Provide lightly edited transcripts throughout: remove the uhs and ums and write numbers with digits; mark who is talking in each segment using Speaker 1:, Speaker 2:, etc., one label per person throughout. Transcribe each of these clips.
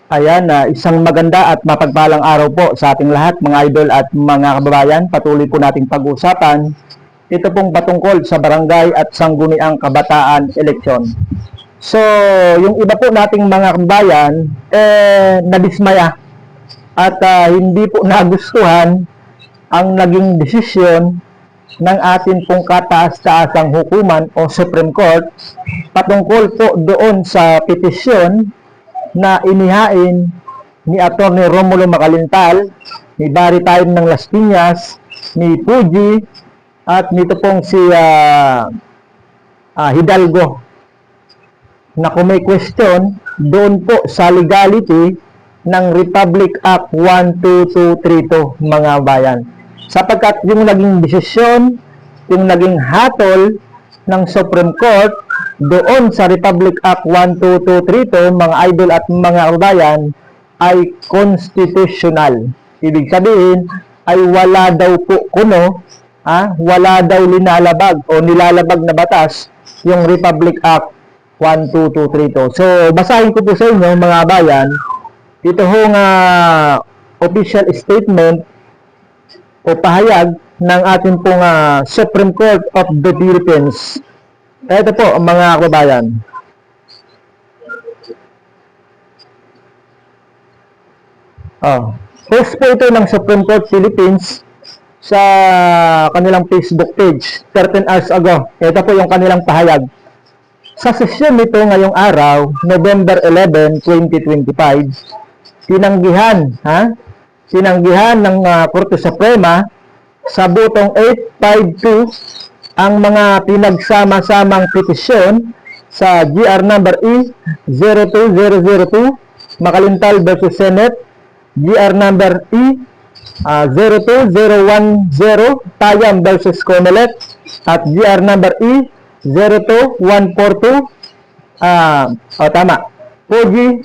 Speaker 1: Ayan, isang maganda at mapagpalang araw po sa ating lahat mga idol at mga kababayan. Patuloy po nating pag-uusapan ito pong patungkol sa barangay at sangguniang kabataan eleksyon. So, yung iba po nating mga kababayan nadismaya at hindi po nagustuhan ang naging desisyon ng ating pong kataas-taasang hukuman o Supreme Court patungkol po doon sa petisyon na inihain ni Atty. Romulo Macalintal, ni Barry Time ng Las Piñas, ni Puji, at nito pong si Hidalgo, na kung may question doon po sa legality ng Republic Act 12232 mga bayan. Sapagkat yung naging desisyon, yung naging hatol ng Supreme Court doon sa Republic Act 12232 mga idol at mga kababayan ay constitutional. Ibig sabihin ay wala daw po kuno, wala daw linalabag o nilalabag na batas yung Republic Act 12232. So basahin ko po sa inyo mga bayan ito hong official statement o pahayag ng ating pong Supreme Court of the Philippines. Ito po mga kababayan. Post po ito ng Supreme Court Philippines sa kanilang Facebook page 13 hours ago. Ito po yung kanilang pahayag. Sa sesyon nito ngayong araw, November 11, 2025, sinanggihan ng Korte Suprema sa butong 852 ang mga pinagsama-samang petisyon sa GR number E02002 Macalintal vs. Senate, GR number E02010 Tayam vs. Comelec, at GR number E02142 Puji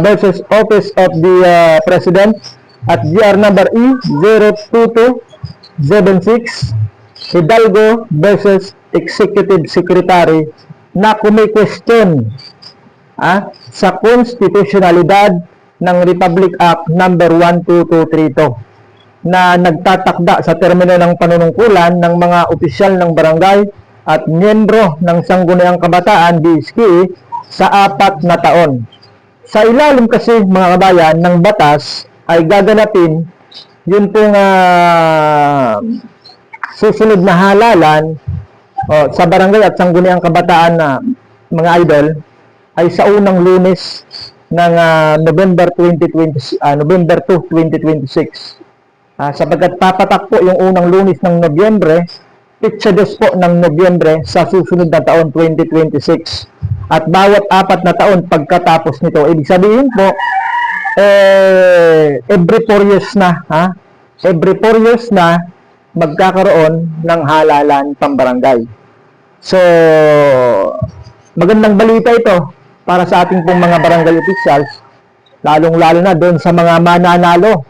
Speaker 1: versus Office of the President, at GR number E02276 Hidalgo versus Executive Secretary, na kung may question sa konstitusyonalidad ng Republic Act number 12232 na nagtatakda sa termino ng panunungkulan ng mga opisyal ng barangay at miyembro ng Sangguniang Kabataan BSK sa 4 na taon. Sa ilalim kasi mga kabayan ng batas ay gaganapin yun pong susunod na halalan sa barangay at sangguniang kabataan na mga idol ay sa unang Lunes ng November 2, 2026. Sapagkat papatak po yung unang Lunes ng Nobyembre, pitsa dos po ng Nobyembre sa susunod na taon 2026. At bawat 4 na taon pagkatapos nito, ibig sabihin po every 4 years na, every 4 years na magkakaroon ng halalan pambarangay. So, magandang balita ito para sa ating pong mga barangay officials, lalong-lalo na doon sa mga mananalo,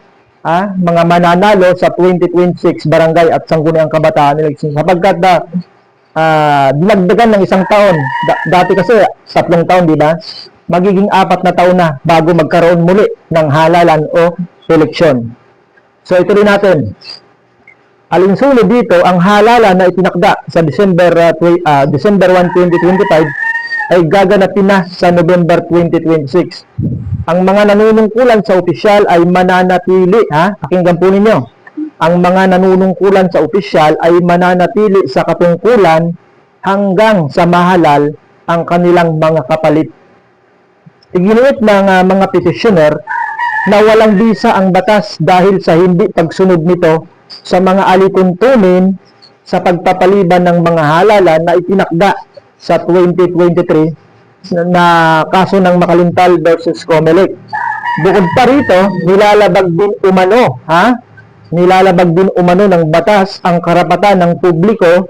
Speaker 1: mga mananalo sa 2026 barangay at sangguniang kabataan election. Sapagkat dinagdagan ng 1 taon. Dati kasi 3 taon, di ba? Magiging 4 na taon na bago magkaroon muli ng halalan o eleksyon. So, ito rin natin. Alinsunod dito, ang halalan na itinakda sa December 1, 2025 ay gaganapin na sa November 2026. Ang mga nanunungkulan sa opisyal ay mananatili, pakinggan po ninyo. Ang mga nanunungkulan sa opisyal ay mananatili sa katungkulan hanggang sa mahalal ang kanilang mga kapalit. Iginuit ng mga petitioner na walang bisa ang batas dahil sa hindi pagsunod nito sa mga alituntunin sa pagpapaliban ng mga halalan na itinakda sa 2023 na kaso ng Macalintal versus Comelec. Bukod pa rito, nilalabag din umano ng batas ang karapatan ng publiko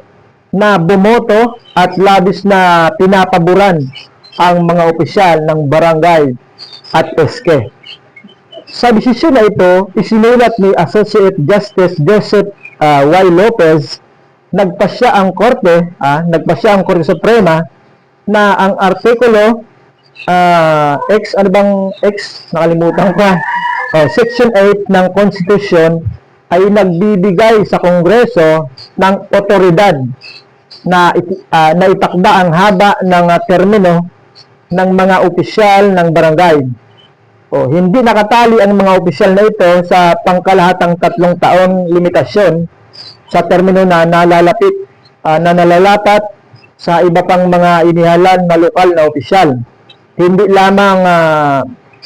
Speaker 1: na bumoto at labis na pinapaboran ang mga opisyal ng barangay at SK. Sa desisyon na ito, isinulat ni Associate Justice Joseph Y. Lopez, nagpasya ang Korte Suprema na ang Artikulo ano bang X? Nakalimutan ko. Section 8 ng Constitution ay nagbibigay sa Kongreso ng otoridad na itakda ang haba ng termino ng mga opisyal ng barangay. Hindi nakatali ang mga opisyal na ito sa pangkalahatang 3 taong limitasyon sa termino na nalalapat sa iba pang mga inihalan na lokal na opisyal. Hindi lamang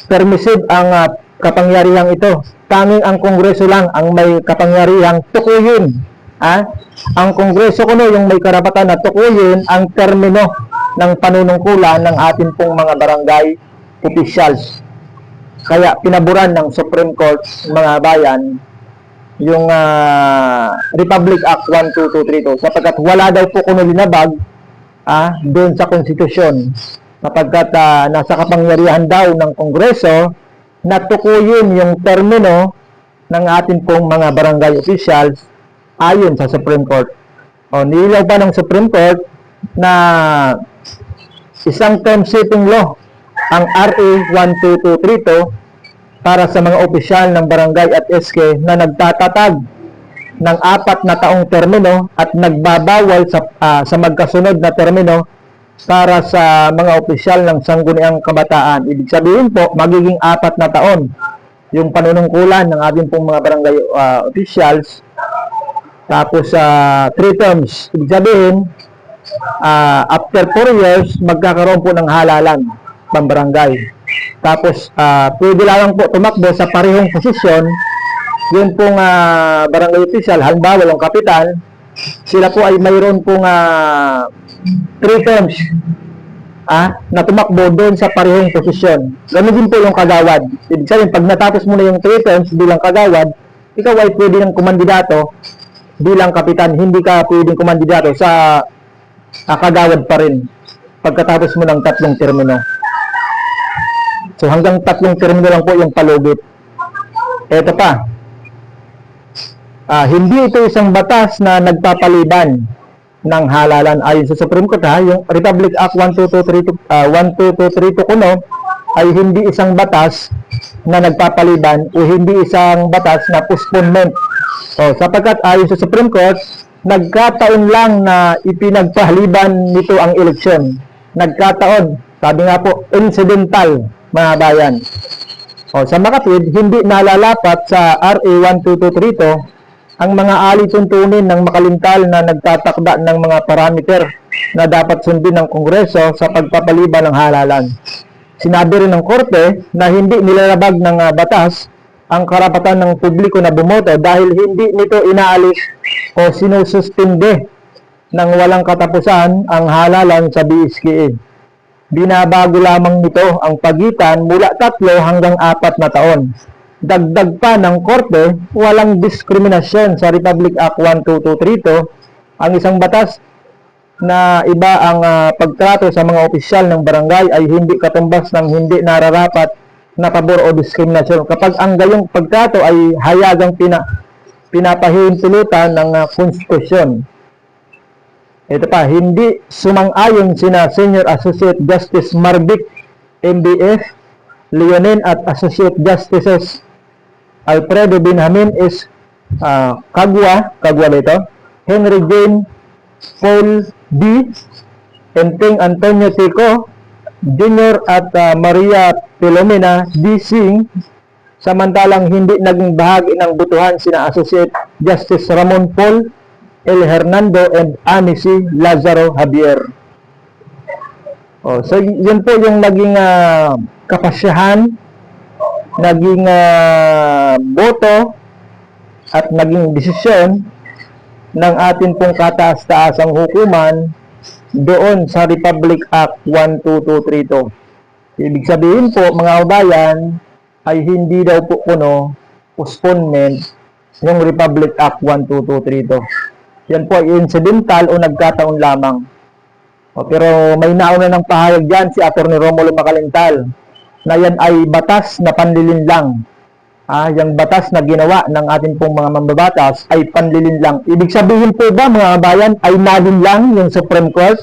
Speaker 1: permissive ang kapangyarihang ito. Tanging ang Kongreso lang ang may kapangyarihang tukuyin. Ang Kongreso kuno yung may karapatan na tukuyin ang termino ng panunungkulan ng ating pong mga barangay officials. Kaya pinaburan ng Supreme Court, mga bayan, yung Republic Act 12232 sapagkat wala daw po kuno linabag doon sa konstitusyon sapagkat nasa kapangyarihan daw ng Kongreso na tukuyin yung termino ng ating pong mga barangay officials ayon sa Supreme Court. Nilaw pa ng Supreme Court na isang term setting law ang RA 12232 para sa mga opisyal ng barangay at SK na nagtatatag ng 4 na taong termino at nagbabawal sa magkasunod na termino para sa mga opisyal ng sangguniang kabataan. Ibig sabihin po, magiging 4 na taon yung panunungkulan ng ating pong mga barangay officials. Tapos 3 terms. Ibig sabihin, after 4 years, magkakaroon po ng halalan ng barangay. Tapos, pwede lang po tumakbo sa parehong posisyon. Yun pong barangay official, halimbawa yung kapitan, sila po ay mayroon pong 3 terms na tumakbo doon sa parehong posisyon. Ganun din po yung kagawad. Ibig sabihin, pag natapos mo na yung 3 terms bilang kagawad, ikaw ay pwede ng kumandidato bilang kapitan. Hindi ka pwedeng kumandidato sa kagawad pa rin pagkatapos mo ng 3 termino. So hanggang 3 termino lang po yung palugit. Ito pa. Hindi ito isang batas na nagpapaliban ng halalan ayon sa Supreme Court. Yung Republic Act 12232 kuno ay hindi isang batas na nagpapaliban o hindi isang batas na postponement. Sapagkat ayon sa Supreme Court, nagkataon lang na ipinagpahaliban nito ang eleksyon. Nagkataon. Sabi nga po, incidental, mga bayan. Sa makatwid, hindi nalalapat sa RA 12232 ang mga alituntunin ng makalintal na nagtatakda ng mga parameter na dapat sundin ng Kongreso sa pagpapaliban ng halalan. Sinabi rin ng Korte na hindi nilalabag ng batas ang karapatan ng publiko na bumoto dahil hindi nito inaalis o sinususpinde ng walang katapusan ang halalan sa BSKA. Binabago lamang nito ang pagitan mula 3 hanggang 4 na taon. Dagdag pa ng Korte, walang diskriminasyon sa Republic Act 12232, ang isang batas na iba ang pagtrato sa mga opisyal ng barangay ay hindi katumbas ng hindi nararapat na pabor o diskriminasyon kapag ang gayong pagtrato ay hayagang pinapahintulutan ng konstitusyon. Ito pa, hindi sumang-ayon sina Senior Associate Justice Marvic MBF Leonin at Associate Justices Alfredo Benjamin S. Cagua dito, Henry Jane Paul D. Enteng Antonio Tico Jr. at Maria Filomena D. Singh, samantalang hindi naging bahagi ng butuhan sina Associate Justice Ramon Paul El Hernando and Anicy Lazaro Javier. So yun po yung naging kapasyahan, naging boto at naging desisyon ng atin pong kataas-taasang hukuman doon sa Republic Act 12232. Ibig sabihin po, mga kabayan, ay hindi daw po kuno postponement yung Republic Act 12232. Yan po ay incidental o nagkataon lamang. Pero may nauna ng pahayag dyan si Atty. Romulo Macalintal na yan ay batas na panlilinlang. Yung batas na ginawa ng ating pong mga mambabatas ay panlilinlang. Ibig sabihin po ba, mga kabayan, ay nalinlang yung Supreme Court?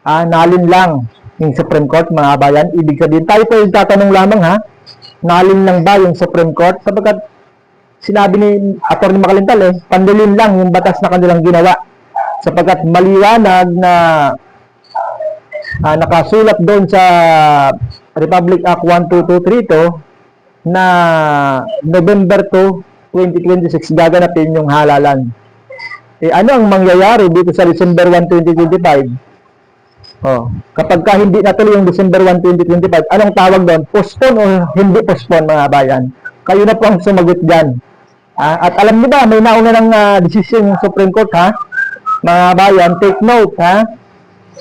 Speaker 1: Nalinlang yung Supreme Court, mga bayan. Ibig sabihin, tayo po yung tatanong lamang ha, nalin lang ba yung Supreme Court? Sapagkat sinabi ni Atty. Macalintal pandalin lang yung batas na kanilang ginawa. Sapagkat maliwanag na nakasulat doon sa Republic Act 12232 na November 2, 2026 gaganapin yung halalan. Ano ang mangyayari dito sa December 1, 2025? Kapag hindi natuloy yung December 1, 2025, anong tawag doon? Postpone o hindi postpone, mga bayan? Kayo na po ang sumagot dyan. At alam niyo ba, may nauna ng decision yung Supreme Court, ha? Mga bayan, take note, ha?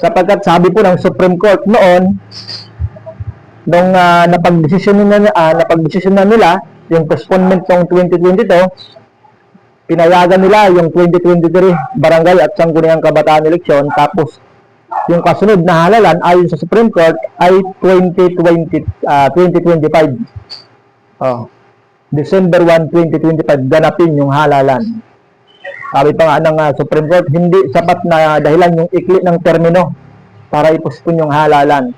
Speaker 1: Sapagkat sabi po ng Supreme Court noon, nung napag-desisyon na nila yung postponement ng 2022, pinayagan nila yung 2023 barangay at sangguniang kabataan eleksyon, tapos yung kasunod na halalan ayon sa Supreme Court ay 2025. December 1, 2025 ganapin yung halalan. Sabi pa nga ng Supreme Court, hindi sapat na dahilan yung ikli ng termino para ipospon yung halalan.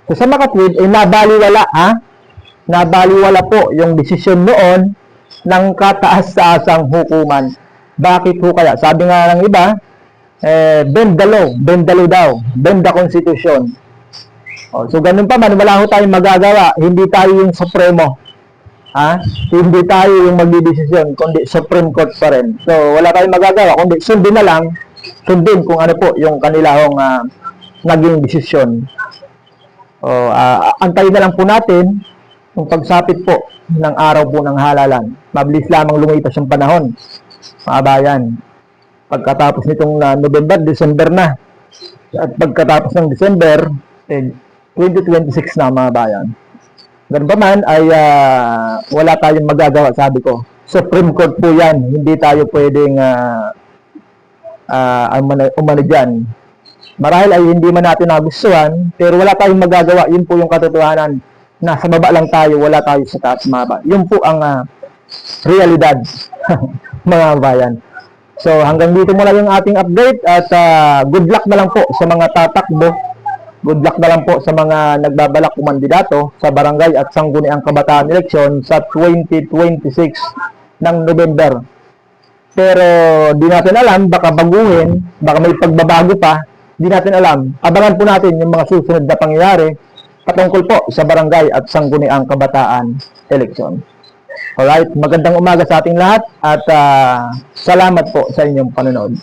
Speaker 1: So sa makatwid, nabaliwala nabaliwala po yung desisyon noon ng kataas-taasang hukuman. Bakit ho kaya? Sabi nga ng iba, bend the law daw, bend the Constitution. So ganun pa man, wala ho tayong magagawa, hindi tayo yung Supremo. Hindi tayo yung magdidesisyon, kundi Supreme Court pa rin. So wala tayong magagawa, kundi sundin na lang, sundin kung ano po yung kanilang naging desisyon. Antayin na lang po natin yung pagsapit po ng araw po ng halalan. Mabilis lamang lumipas yung panahon, mga bayan. Pagkatapos nitong November, December na. At pagkatapos ng December, 2026 na, mga bayan. Ganun pa man ay wala tayong magagawa, sabi ko. Supreme Court po yan. Hindi tayo pwedeng umano dyan. Marahil ay hindi man natin nagustuhan, pero wala tayong magagawa. Yun po yung katotohanan. Nasa baba lang tayo, wala tayo sa taas, maba. Yun po ang realidad, mga bayan. So hanggang dito muna yung ating update at good luck na lang po sa mga tatakbo. Good luck na lang po sa mga nagbabalak kumandidato sa barangay at sangguniang kabataan eleksyon sa 2026 ng November. Pero di natin alam, baka baguhin, baka may pagbabago pa, di natin alam. Abangan po natin yung mga susunod na pangyayari patungkol po sa barangay at sangguniang kabataan eleksyon. Alright, magandang umaga sa ating lahat at salamat po sa inyong panonood.